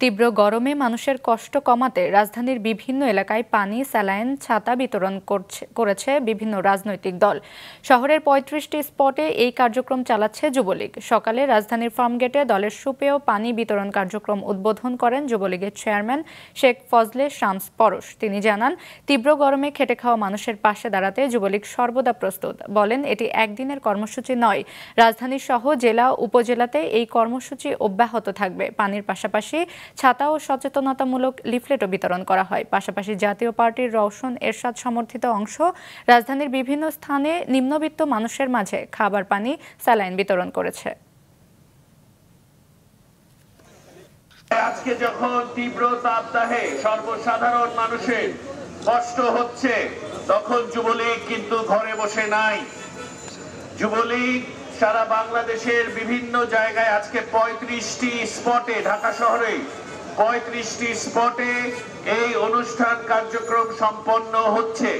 তীব্র গরমে মানুষের কষ্ট কমাতে রাজধানীর বিভিন্ন এলাকায় পানি, স্যালাইন, ছাতা বিতরণ করেছে বিভিন্ন রাজনৈতিক দল। শহরের ৩৫টি স্পটে এই কার্যক্রম চালাচ্ছে যুবলীগ। সকালে রাজধানীর ফার্মগেটে দলের সুপেয় পানি বিতরণ কার্যক্রম উদ্বোধন করেন যুবলীগের চেয়ারম্যান শেখ ফজলে শামস পরশ। তিনি জানান, তীব্র গরমে খেটে খাওয়া মানুষের পাশে দাঁড়াতে যুবলীগ সর্বদা প্রস্তুত। বলেন, এটি একদিনের কর্মসূচি নয়, রাজধানী সহ জেলা উপজেলাতে এই কর্মসূচি অব্যাহত থাকবে। পানির পাশাপাশি ছাতা ও সচেতনতামূলক লিফলেটও বিতরণ করা হয়। পাশাপাশি জাতীয় পার্টির রওশন এরশাদ সমর্থিত অংশ রাজধানীর বিভিন্ন স্থানে নিম্নবিত্ত মানুষের মাঝে খাবার, পানি, স্যালাইন বিতরণ করেছে। আজকে যখন তীব্র তাপদাহে সর্বসাধারণ মানুষের কষ্ট হচ্ছে, তখন যুবলীগ কিন্তু ঘরে বসে নাই। যুবলীগ সারা বাংলাদেশের বিভিন্ন জায়গায় আজকে ৩৫টি স্পটে, ঢাকা শহরে ৩৫টি স্পটে এই অনুষ্ঠান কার্যক্রম সম্পন্ন হচ্ছে।